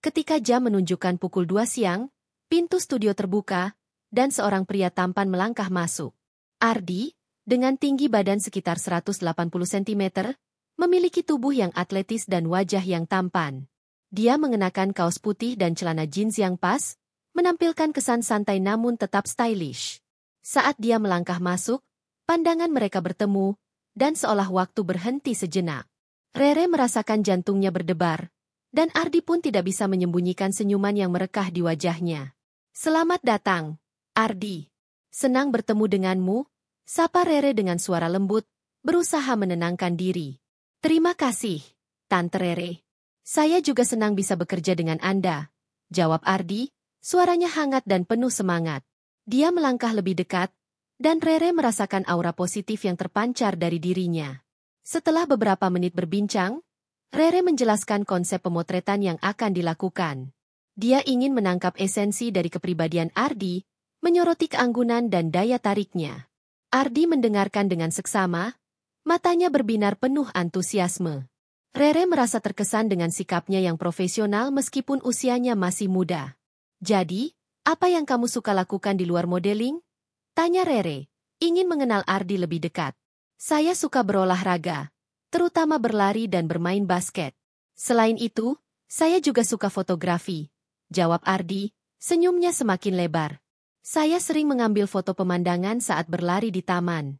Ketika jam menunjukkan pukul 2 siang, pintu studio terbuka, dan seorang pria tampan melangkah masuk. Ardi, dengan tinggi badan sekitar 180 cm, memiliki tubuh yang atletis dan wajah yang tampan. Dia mengenakan kaos putih dan celana jeans yang pas, menampilkan kesan santai namun tetap stylish. Saat dia melangkah masuk, pandangan mereka bertemu, dan seolah waktu berhenti sejenak. Rere merasakan jantungnya berdebar, dan Ardi pun tidak bisa menyembunyikan senyuman yang merekah di wajahnya. "Selamat datang, Ardi. Senang bertemu denganmu," sapa Rere dengan suara lembut, berusaha menenangkan diri. "Terima kasih, Tante Rere. Saya juga senang bisa bekerja dengan Anda," jawab Ardi, suaranya hangat dan penuh semangat. Dia melangkah lebih dekat, dan Rere merasakan aura positif yang terpancar dari dirinya. Setelah beberapa menit berbincang, Rere menjelaskan konsep pemotretan yang akan dilakukan. Dia ingin menangkap esensi dari kepribadian Ardi, menyoroti keanggunan dan daya tariknya. Ardi mendengarkan dengan seksama, matanya berbinar penuh antusiasme. Rere merasa terkesan dengan sikapnya yang profesional meskipun usianya masih muda. "Jadi, apa yang kamu suka lakukan di luar modeling?" tanya Rere, ingin mengenal Ardi lebih dekat. "Saya suka berolahraga, terutama berlari dan bermain basket. Selain itu, saya juga suka fotografi," jawab Ardi, senyumnya semakin lebar. "Saya sering mengambil foto pemandangan saat berlari di taman."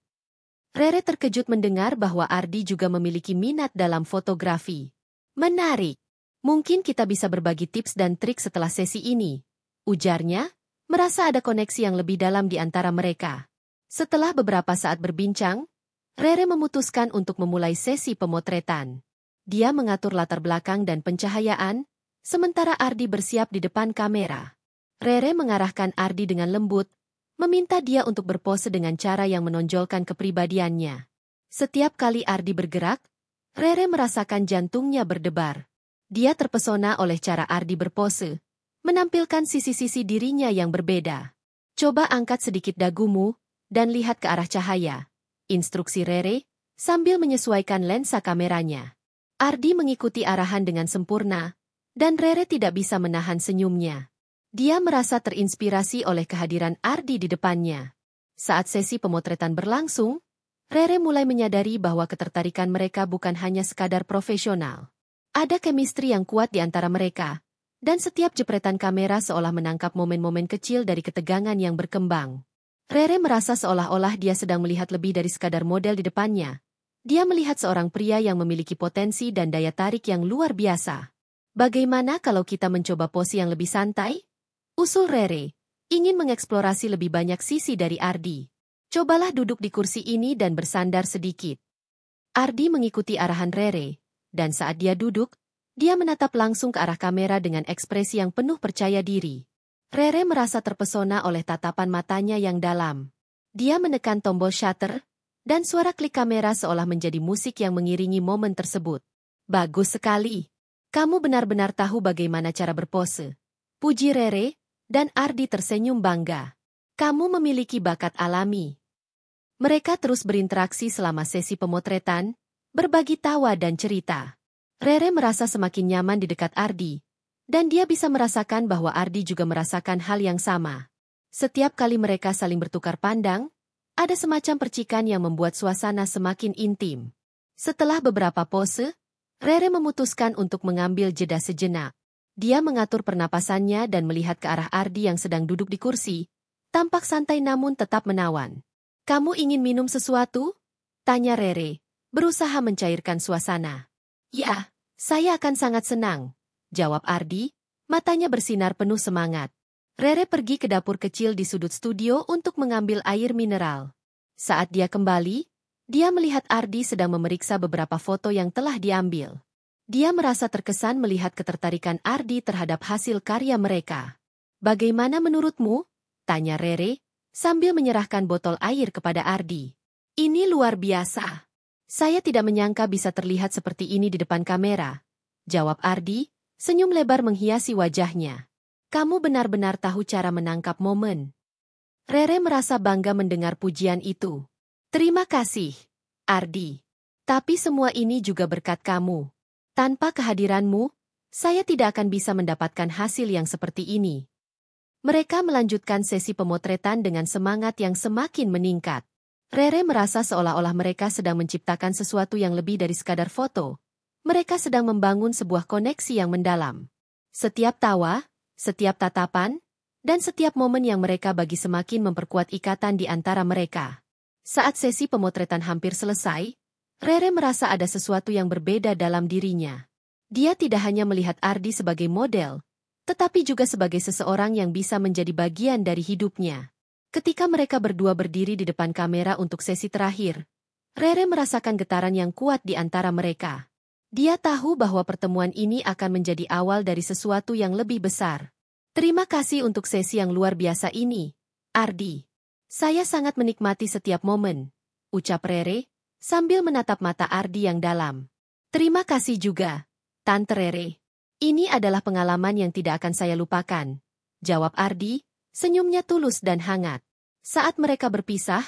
Rere terkejut mendengar bahwa Ardi juga memiliki minat dalam fotografi. "Menarik. Mungkin kita bisa berbagi tips dan trik setelah sesi ini," ujarnya, merasa ada koneksi yang lebih dalam di antara mereka. Setelah beberapa saat berbincang, Rere memutuskan untuk memulai sesi pemotretan. Dia mengatur latar belakang dan pencahayaan, sementara Ardi bersiap di depan kamera. Rere mengarahkan Ardi dengan lembut, meminta dia untuk berpose dengan cara yang menonjolkan kepribadiannya. Setiap kali Ardi bergerak, Rere merasakan jantungnya berdebar. Dia terpesona oleh cara Ardi berpose, menampilkan sisi-sisi dirinya yang berbeda. "Coba angkat sedikit dagumu, dan lihat ke arah cahaya," instruksi Rere, sambil menyesuaikan lensa kameranya. Ardi mengikuti arahan dengan sempurna, dan Rere tidak bisa menahan senyumnya. Dia merasa terinspirasi oleh kehadiran Ardi di depannya. Saat sesi pemotretan berlangsung, Rere mulai menyadari bahwa ketertarikan mereka bukan hanya sekadar profesional. Ada chemistry yang kuat di antara mereka, dan setiap jepretan kamera seolah menangkap momen-momen kecil dari ketegangan yang berkembang. Rere merasa seolah-olah dia sedang melihat lebih dari sekadar model di depannya. Dia melihat seorang pria yang memiliki potensi dan daya tarik yang luar biasa. "Bagaimana kalau kita mencoba pose yang lebih santai?" usul Rere, ingin mengeksplorasi lebih banyak sisi dari Ardi. "Cobalah duduk di kursi ini dan bersandar sedikit." Ardi mengikuti arahan Rere, dan saat dia duduk, dia menatap langsung ke arah kamera dengan ekspresi yang penuh percaya diri. Rere merasa terpesona oleh tatapan matanya yang dalam. Dia menekan tombol shutter, dan suara klik kamera seolah menjadi musik yang mengiringi momen tersebut. "Bagus sekali. Kamu benar-benar tahu bagaimana cara berpose," puji Rere, dan Ardi tersenyum bangga. "Kamu memiliki bakat alami." Mereka terus berinteraksi selama sesi pemotretan, berbagi tawa dan cerita. Rere merasa semakin nyaman di dekat Ardi, dan dia bisa merasakan bahwa Ardi juga merasakan hal yang sama. Setiap kali mereka saling bertukar pandang, ada semacam percikan yang membuat suasana semakin intim. Setelah beberapa pose, Rere memutuskan untuk mengambil jeda sejenak. Dia mengatur pernapasannya dan melihat ke arah Ardi yang sedang duduk di kursi, tampak santai namun tetap menawan. "Kamu ingin minum sesuatu?" tanya Rere, berusaha mencairkan suasana. "Ya, saya akan sangat senang," jawab Ardi, matanya bersinar penuh semangat. Rere pergi ke dapur kecil di sudut studio untuk mengambil air mineral. Saat dia kembali, dia melihat Ardi sedang memeriksa beberapa foto yang telah diambil. Dia merasa terkesan melihat ketertarikan Ardi terhadap hasil karya mereka. "Bagaimana menurutmu?" tanya Rere, sambil menyerahkan botol air kepada Ardi. "Ini luar biasa. Saya tidak menyangka bisa terlihat seperti ini di depan kamera," jawab Ardi, senyum lebar menghiasi wajahnya. "Kamu benar-benar tahu cara menangkap momen." Rere merasa bangga mendengar pujian itu. "Terima kasih, Ardi. Tapi semua ini juga berkat kamu. Tanpa kehadiranmu, Saya tidak akan bisa mendapatkan hasil yang seperti ini. Mereka melanjutkan sesi pemotretan dengan semangat yang semakin meningkat. Rere merasa seolah-olah mereka sedang menciptakan sesuatu yang lebih dari sekadar foto. Mereka sedang membangun sebuah koneksi yang mendalam. Setiap tawa, setiap tatapan, dan setiap momen yang mereka bagi semakin memperkuat ikatan di antara mereka. Saat sesi pemotretan hampir selesai, Rere merasa ada sesuatu yang berbeda dalam dirinya. Dia tidak hanya melihat Ardi sebagai model, tetapi juga sebagai seseorang yang bisa menjadi bagian dari hidupnya. Ketika mereka berdua berdiri di depan kamera untuk sesi terakhir, Rere merasakan getaran yang kuat di antara mereka. Dia tahu bahwa pertemuan ini akan menjadi awal dari sesuatu yang lebih besar. Terima kasih untuk sesi yang luar biasa ini, Ardi. Saya sangat menikmati setiap momen, ucap Rere, sambil menatap mata Ardi yang dalam. Terima kasih juga, Tante Rere. Ini adalah pengalaman yang tidak akan saya lupakan, jawab Ardi, senyumnya tulus dan hangat. Saat mereka berpisah,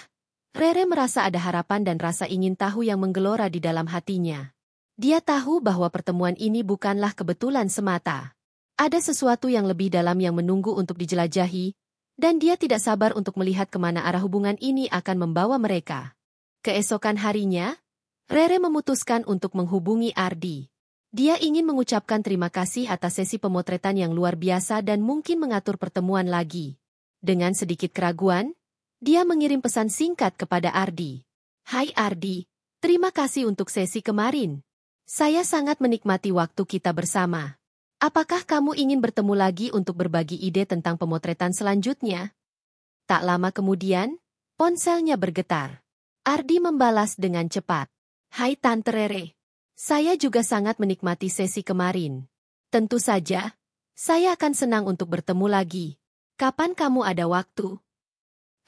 Rere merasa ada harapan dan rasa ingin tahu yang menggelora di dalam hatinya. Dia tahu bahwa pertemuan ini bukanlah kebetulan semata. Ada sesuatu yang lebih dalam yang menunggu untuk dijelajahi, dan dia tidak sabar untuk melihat kemana arah hubungan ini akan membawa mereka. Keesokan harinya, Rere memutuskan untuk menghubungi Ardi. Dia ingin mengucapkan terima kasih atas sesi pemotretan yang luar biasa dan mungkin mengatur pertemuan lagi. Dengan sedikit keraguan, dia mengirim pesan singkat kepada Ardi. Hai Ardi, terima kasih untuk sesi kemarin. Saya sangat menikmati waktu kita bersama. Apakah kamu ingin bertemu lagi untuk berbagi ide tentang pemotretan selanjutnya? Tak lama kemudian, ponselnya bergetar. Ardi membalas dengan cepat. Hai Tante Rere. Saya juga sangat menikmati sesi kemarin. Tentu saja, saya akan senang untuk bertemu lagi. Kapan kamu ada waktu?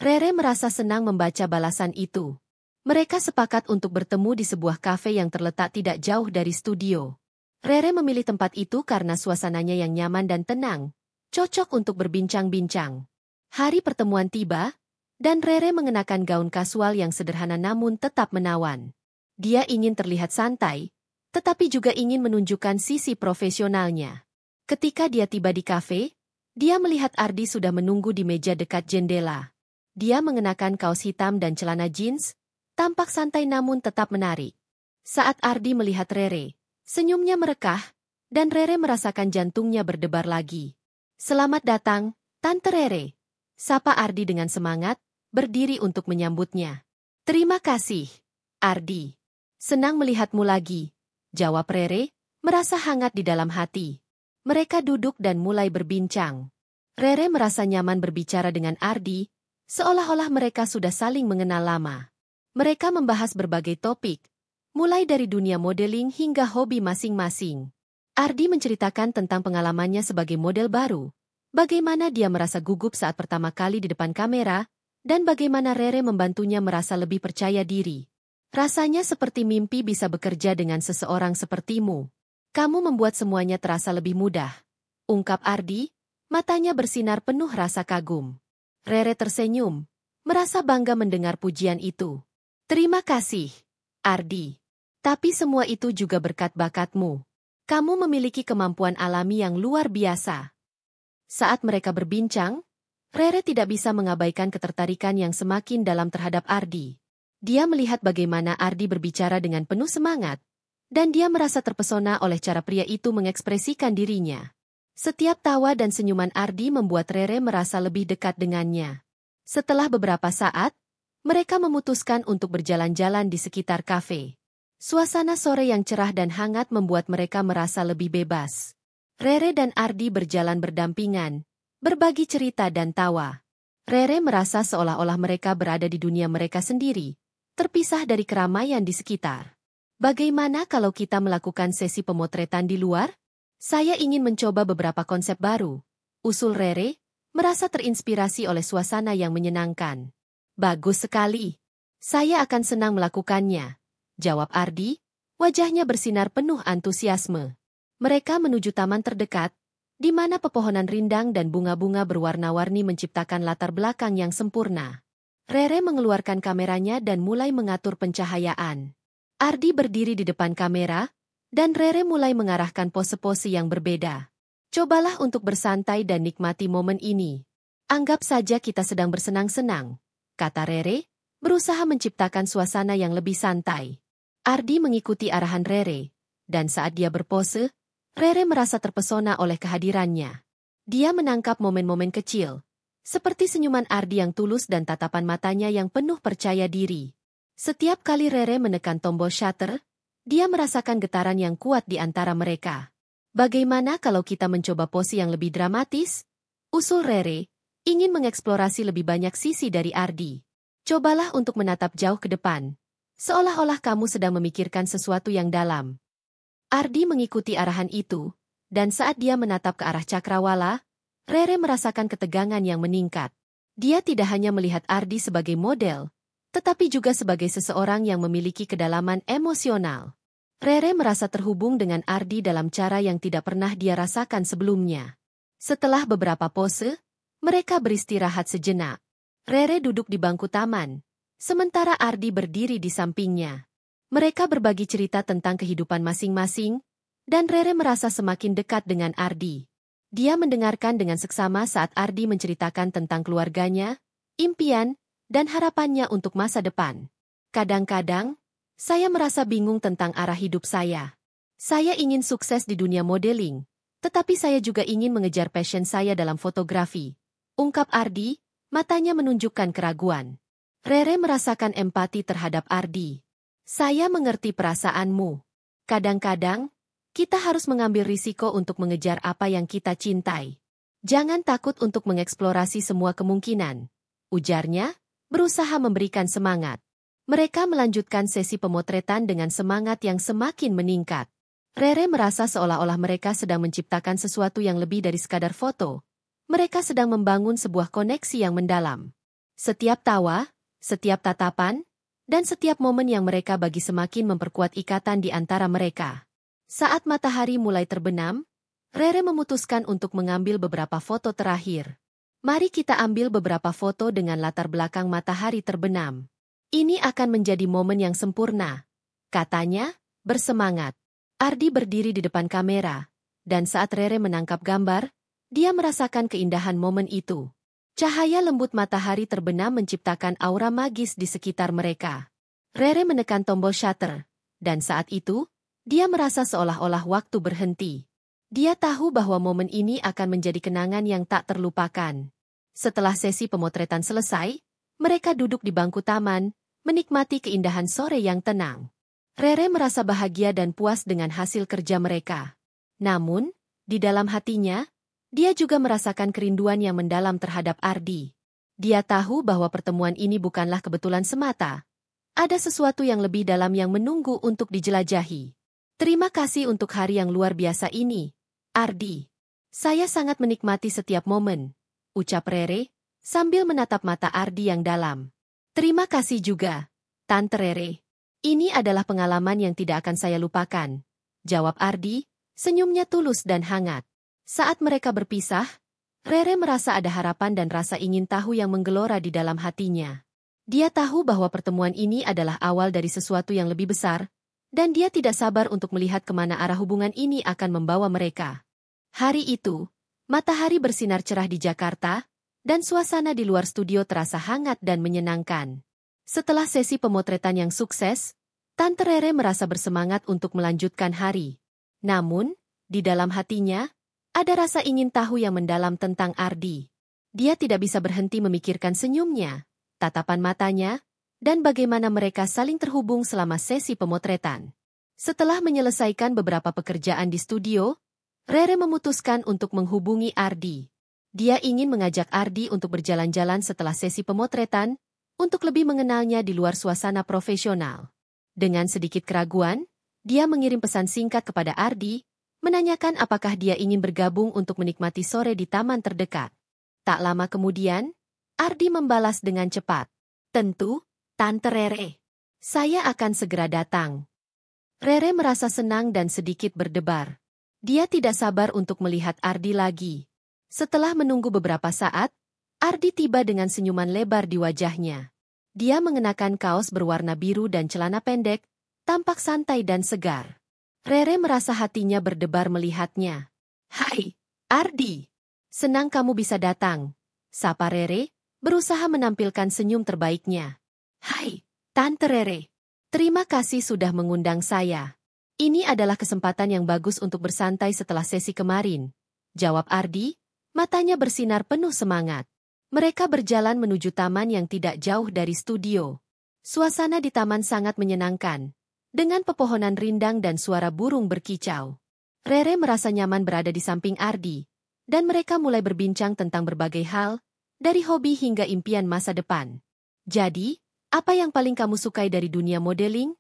Rere merasa senang membaca balasan itu. Mereka sepakat untuk bertemu di sebuah kafe yang terletak tidak jauh dari studio. Rere memilih tempat itu karena suasananya yang nyaman dan tenang, cocok untuk berbincang-bincang. Hari pertemuan tiba, dan Rere mengenakan gaun kasual yang sederhana namun tetap menawan. Dia ingin terlihat santai, tetapi juga ingin menunjukkan sisi profesionalnya. Ketika dia tiba di kafe, dia melihat Ardi sudah menunggu di meja dekat jendela. Dia mengenakan kaos hitam dan celana jeans, tampak santai namun tetap menarik. Saat Ardi melihat Rere, senyumnya merekah, dan Rere merasakan jantungnya berdebar lagi. Selamat datang, Tante Rere. Sapa Ardi dengan semangat, berdiri untuk menyambutnya. Terima kasih, Ardi. Senang melihatmu lagi, jawab Rere, merasa hangat di dalam hati. Mereka duduk dan mulai berbincang. Rere merasa nyaman berbicara dengan Ardi, seolah-olah mereka sudah saling mengenal lama. Mereka membahas berbagai topik, mulai dari dunia modeling hingga hobi masing-masing. Ardi menceritakan tentang pengalamannya sebagai model baru, bagaimana dia merasa gugup saat pertama kali di depan kamera, dan bagaimana Rere membantunya merasa lebih percaya diri. Rasanya seperti mimpi bisa bekerja dengan seseorang sepertimu. Kamu membuat semuanya terasa lebih mudah, ungkap Ardi, matanya bersinar penuh rasa kagum. Rere tersenyum, merasa bangga mendengar pujian itu. Terima kasih, Ardi. Tapi semua itu juga berkat bakatmu. Kamu memiliki kemampuan alami yang luar biasa. Saat mereka berbincang, Rere tidak bisa mengabaikan ketertarikan yang semakin dalam terhadap Ardi. Dia melihat bagaimana Ardi berbicara dengan penuh semangat, dan dia merasa terpesona oleh cara pria itu mengekspresikan dirinya. Setiap tawa dan senyuman Ardi membuat Rere merasa lebih dekat dengannya. Setelah beberapa saat, mereka memutuskan untuk berjalan-jalan di sekitar kafe. Suasana sore yang cerah dan hangat membuat mereka merasa lebih bebas. Rere dan Ardi berjalan berdampingan, berbagi cerita dan tawa. Rere merasa seolah-olah mereka berada di dunia mereka sendiri, terpisah dari keramaian di sekitar. Bagaimana kalau kita melakukan sesi pemotretan di luar? Saya ingin mencoba beberapa konsep baru, usul Rere, merasa terinspirasi oleh suasana yang menyenangkan. Bagus sekali. Saya akan senang melakukannya, jawab Ardi, wajahnya bersinar penuh antusiasme. Mereka menuju taman terdekat, di mana pepohonan rindang dan bunga-bunga berwarna-warni menciptakan latar belakang yang sempurna. Rere mengeluarkan kameranya dan mulai mengatur pencahayaan. Ardi berdiri di depan kamera, Dan Rere mulai mengarahkan pose-pose yang berbeda. Cobalah untuk bersantai dan nikmati momen ini. Anggap saja kita sedang bersenang-senang, kata Rere, berusaha menciptakan suasana yang lebih santai. Ardi mengikuti arahan Rere, dan saat dia berpose, Rere merasa terpesona oleh kehadirannya. Dia menangkap momen-momen kecil, seperti senyuman Ardi yang tulus dan tatapan matanya yang penuh percaya diri. Setiap kali Rere menekan tombol shutter, dia merasakan getaran yang kuat di antara mereka. Bagaimana kalau kita mencoba pose yang lebih dramatis? Usul Rere, ingin mengeksplorasi lebih banyak sisi dari Ardi. Cobalah untuk menatap jauh ke depan, seolah-olah kamu sedang memikirkan sesuatu yang dalam. Ardi mengikuti arahan itu, dan saat dia menatap ke arah cakrawala, Rere merasakan ketegangan yang meningkat. Dia tidak hanya melihat Ardi sebagai model, tetapi juga sebagai seseorang yang memiliki kedalaman emosional. Rere merasa terhubung dengan Ardi dalam cara yang tidak pernah dia rasakan sebelumnya. Setelah beberapa pose, mereka beristirahat sejenak. Rere duduk di bangku taman, sementara Ardi berdiri di sampingnya. Mereka berbagi cerita tentang kehidupan masing-masing, dan Rere merasa semakin dekat dengan Ardi. Dia mendengarkan dengan seksama saat Ardi menceritakan tentang keluarganya, impian, dan harapannya untuk masa depan. Kadang-kadang, saya merasa bingung tentang arah hidup saya. Saya ingin sukses di dunia modeling, tetapi saya juga ingin mengejar passion saya dalam fotografi. Ungkap Ardi, matanya menunjukkan keraguan. Rere merasakan empati terhadap Ardi. Saya mengerti perasaanmu. Kadang-kadang, kita harus mengambil risiko untuk mengejar apa yang kita cintai. Jangan takut untuk mengeksplorasi semua kemungkinan, ujarnya, berusaha memberikan semangat. Mereka melanjutkan sesi pemotretan dengan semangat yang semakin meningkat. Rere merasa seolah-olah mereka sedang menciptakan sesuatu yang lebih dari sekadar foto. Mereka sedang membangun sebuah koneksi yang mendalam. Setiap tawa, setiap tatapan, dan setiap momen yang mereka bagi semakin memperkuat ikatan di antara mereka. Saat matahari mulai terbenam, Rere memutuskan untuk mengambil beberapa foto terakhir. Mari kita ambil beberapa foto dengan latar belakang matahari terbenam. Ini akan menjadi momen yang sempurna, katanya, bersemangat. Ardi berdiri di depan kamera, dan saat Rere menangkap gambar, dia merasakan keindahan momen itu. Cahaya lembut matahari terbenam menciptakan aura magis di sekitar mereka. Rere menekan tombol shutter, dan saat itu, dia merasa seolah-olah waktu berhenti. Dia tahu bahwa momen ini akan menjadi kenangan yang tak terlupakan. Setelah sesi pemotretan selesai, mereka duduk di bangku taman, menikmati keindahan sore yang tenang. Rere merasa bahagia dan puas dengan hasil kerja mereka. Namun, di dalam hatinya, dia juga merasakan kerinduan yang mendalam terhadap Ardi. Dia tahu bahwa pertemuan ini bukanlah kebetulan semata. Ada sesuatu yang lebih dalam yang menunggu untuk dijelajahi. Terima kasih untuk hari yang luar biasa ini, Ardi. Saya sangat menikmati setiap momen, ucap Rere, sambil menatap mata Ardi yang dalam. Terima kasih juga, Tante Rere. Ini adalah pengalaman yang tidak akan saya lupakan, jawab Ardi, senyumnya tulus dan hangat. Saat mereka berpisah, Rere merasa ada harapan dan rasa ingin tahu yang menggelora di dalam hatinya. Dia tahu bahwa pertemuan ini adalah awal dari sesuatu yang lebih besar, dan dia tidak sabar untuk melihat kemana arah hubungan ini akan membawa mereka. Hari itu, matahari bersinar cerah di Jakarta, dan suasana di luar studio terasa hangat dan menyenangkan. Setelah sesi pemotretan yang sukses, Tante Rere merasa bersemangat untuk melanjutkan hari. Namun, di dalam hatinya, ada rasa ingin tahu yang mendalam tentang Ardi. Dia tidak bisa berhenti memikirkan senyumnya, tatapan matanya, dan bagaimana mereka saling terhubung selama sesi pemotretan. Setelah menyelesaikan beberapa pekerjaan di studio, Rere memutuskan untuk menghubungi Ardi. Dia ingin mengajak Ardi untuk berjalan-jalan setelah sesi pemotretan, untuk lebih mengenalnya di luar suasana profesional. Dengan sedikit keraguan, dia mengirim pesan singkat kepada Ardi, menanyakan apakah dia ingin bergabung untuk menikmati sore di taman terdekat. Tak lama kemudian, Ardi membalas dengan cepat. Tentu, Tante Rere. Saya akan segera datang. Rere merasa senang dan sedikit berdebar. Dia tidak sabar untuk melihat Ardi lagi. Setelah menunggu beberapa saat, Ardi tiba dengan senyuman lebar di wajahnya. Dia mengenakan kaos berwarna biru dan celana pendek, tampak santai dan segar. Rere merasa hatinya berdebar melihatnya. "Hai, Ardi. Senang kamu bisa datang," sapa Rere, berusaha menampilkan senyum terbaiknya. "Hai, Tante Rere. Terima kasih sudah mengundang saya. Ini adalah kesempatan yang bagus untuk bersantai setelah sesi kemarin," jawab Ardi, matanya bersinar penuh semangat. Mereka berjalan menuju taman yang tidak jauh dari studio. Suasana di taman sangat menyenangkan, dengan pepohonan rindang dan suara burung berkicau. Rere merasa nyaman berada di samping Ardi, dan mereka mulai berbincang tentang berbagai hal, dari hobi hingga impian masa depan. "Jadi, apa yang paling kamu sukai dari dunia modeling?"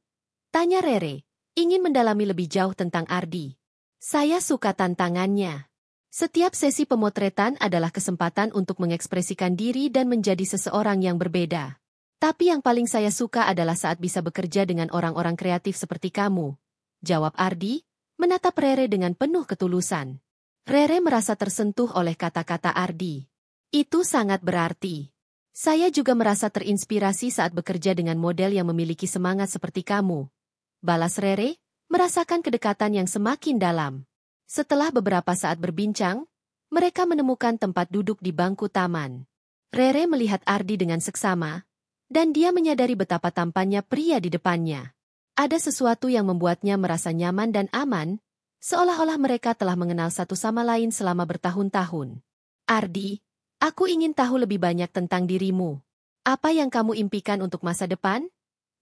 tanya Rere, ingin mendalami lebih jauh tentang Ardi. "Saya suka tantangannya. Setiap sesi pemotretan adalah kesempatan untuk mengekspresikan diri dan menjadi seseorang yang berbeda. Tapi yang paling saya suka adalah saat bisa bekerja dengan orang-orang kreatif seperti kamu," jawab Ardi, menatap Rere dengan penuh ketulusan. Rere merasa tersentuh oleh kata-kata Ardi. "Itu sangat berarti. Saya juga merasa terinspirasi saat bekerja dengan model yang memiliki semangat seperti kamu," balas Rere, merasakan kedekatan yang semakin dalam. Setelah beberapa saat berbincang, mereka menemukan tempat duduk di bangku taman. Rere melihat Ardi dengan seksama, dan dia menyadari betapa tampannya pria di depannya. Ada sesuatu yang membuatnya merasa nyaman dan aman, seolah-olah mereka telah mengenal satu sama lain selama bertahun-tahun. "Ardi, aku ingin tahu lebih banyak tentang dirimu. Apa yang kamu impikan untuk masa depan?"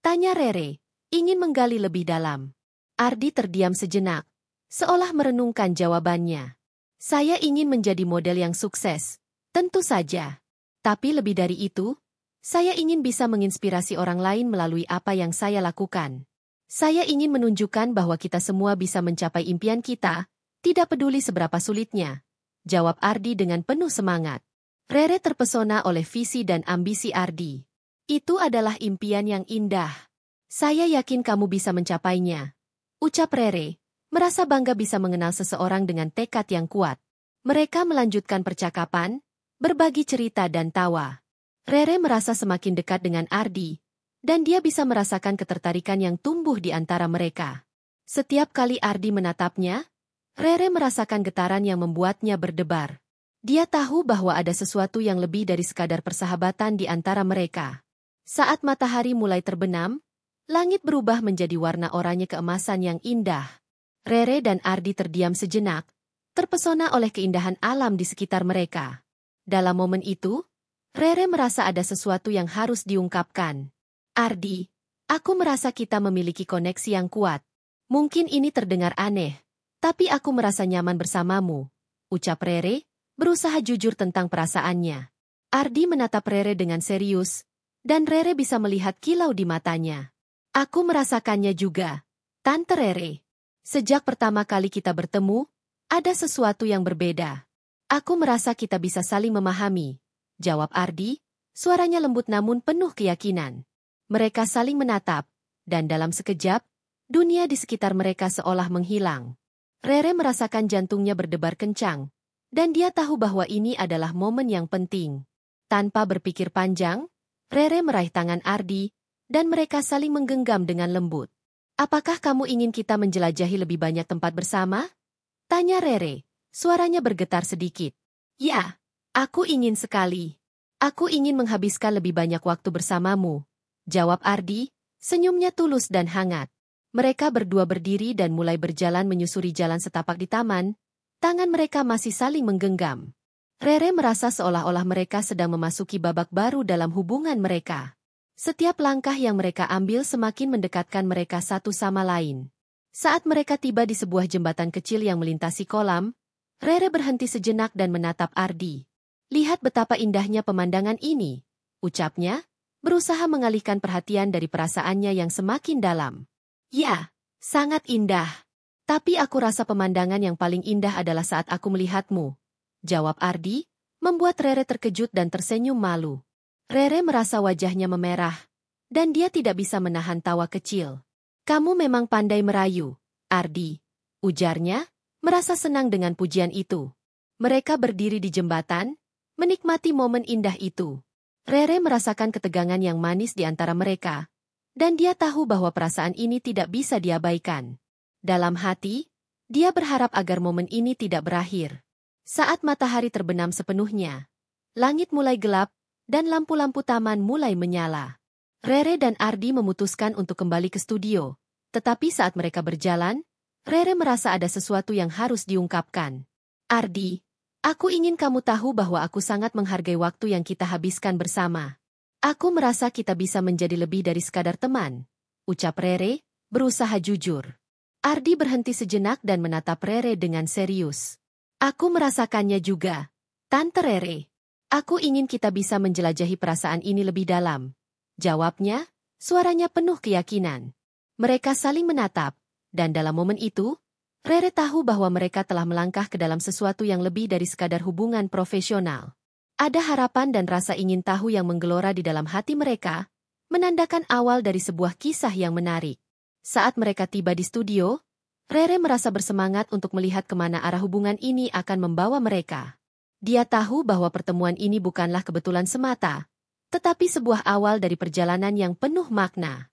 tanya Rere, ingin menggali lebih dalam. Ardi terdiam sejenak, seolah merenungkan jawabannya. "Saya ingin menjadi model yang sukses, tentu saja. Tapi lebih dari itu, saya ingin bisa menginspirasi orang lain melalui apa yang saya lakukan. Saya ingin menunjukkan bahwa kita semua bisa mencapai impian kita, tidak peduli seberapa sulitnya," jawab Ardi dengan penuh semangat. Rere terpesona oleh visi dan ambisi Ardi. "Itu adalah impian yang indah. Saya yakin kamu bisa mencapainya," ucap Rere, merasa bangga bisa mengenal seseorang dengan tekad yang kuat. Mereka melanjutkan percakapan, berbagi cerita dan tawa. Rere merasa semakin dekat dengan Ardi, dan dia bisa merasakan ketertarikan yang tumbuh di antara mereka. Setiap kali Ardi menatapnya, Rere merasakan getaran yang membuatnya berdebar. Dia tahu bahwa ada sesuatu yang lebih dari sekadar persahabatan di antara mereka. Saat matahari mulai terbenam, langit berubah menjadi warna oranye keemasan yang indah. Rere dan Ardi terdiam sejenak, terpesona oleh keindahan alam di sekitar mereka. Dalam momen itu, Rere merasa ada sesuatu yang harus diungkapkan. "Ardi, aku merasa kita memiliki koneksi yang kuat. Mungkin ini terdengar aneh, tapi aku merasa nyaman bersamamu," ucap Rere, berusaha jujur tentang perasaannya. Ardi menatap Rere dengan serius, dan Rere bisa melihat kilau di matanya. "Aku merasakannya juga, Tante Rere. Sejak pertama kali kita bertemu, ada sesuatu yang berbeda. Aku merasa kita bisa saling memahami," jawab Ardi, suaranya lembut namun penuh keyakinan. Mereka saling menatap, dan dalam sekejap, dunia di sekitar mereka seolah menghilang. Rere merasakan jantungnya berdebar kencang, dan dia tahu bahwa ini adalah momen yang penting. Tanpa berpikir panjang, Rere meraih tangan Ardi, dan mereka saling menggenggam dengan lembut. "Apakah kamu ingin kita menjelajahi lebih banyak tempat bersama?" tanya Rere, suaranya bergetar sedikit. "Ya, aku ingin sekali. Aku ingin menghabiskan lebih banyak waktu bersamamu," jawab Ardi, senyumnya tulus dan hangat. Mereka berdua berdiri dan mulai berjalan menyusuri jalan setapak di taman, tangan mereka masih saling menggenggam. Rere merasa seolah-olah mereka sedang memasuki babak baru dalam hubungan mereka. Setiap langkah yang mereka ambil semakin mendekatkan mereka satu sama lain. Saat mereka tiba di sebuah jembatan kecil yang melintasi kolam, Rere berhenti sejenak dan menatap Ardi. "Lihat betapa indahnya pemandangan ini," ucapnya, berusaha mengalihkan perhatian dari perasaannya yang semakin dalam. "Ya, sangat indah. Tapi aku rasa pemandangan yang paling indah adalah saat aku melihatmu," jawab Ardi, membuat Rere terkejut dan tersenyum malu. Rere merasa wajahnya memerah, dan dia tidak bisa menahan tawa kecil. "Kamu memang pandai merayu, Ardi," ujarnya, merasa senang dengan pujian itu. Mereka berdiri di jembatan, menikmati momen indah itu. Rere merasakan ketegangan yang manis di antara mereka, dan dia tahu bahwa perasaan ini tidak bisa diabaikan. Dalam hati, dia berharap agar momen ini tidak berakhir. Saat matahari terbenam sepenuhnya, langit mulai gelap, dan lampu-lampu taman mulai menyala. Rere dan Ardi memutuskan untuk kembali ke studio, tetapi saat mereka berjalan, Rere merasa ada sesuatu yang harus diungkapkan. Ardi, aku ingin kamu tahu bahwa aku sangat menghargai waktu yang kita habiskan bersama. Aku merasa kita bisa menjadi lebih dari sekadar teman, ucap Rere, berusaha jujur. Ardi berhenti sejenak dan menatap Rere dengan serius. Aku merasakannya juga, Tante Rere. Aku ingin kita bisa menjelajahi perasaan ini lebih dalam. Jawabnya, suaranya penuh keyakinan. Mereka saling menatap, dan dalam momen itu, Rere tahu bahwa mereka telah melangkah ke dalam sesuatu yang lebih dari sekadar hubungan profesional. Ada harapan dan rasa ingin tahu yang menggelora di dalam hati mereka, menandakan awal dari sebuah kisah yang menarik. Saat mereka tiba di studio, Rere merasa bersemangat untuk melihat kemana arah hubungan ini akan membawa mereka. Dia tahu bahwa pertemuan ini bukanlah kebetulan semata, tetapi sebuah awal dari perjalanan yang penuh makna.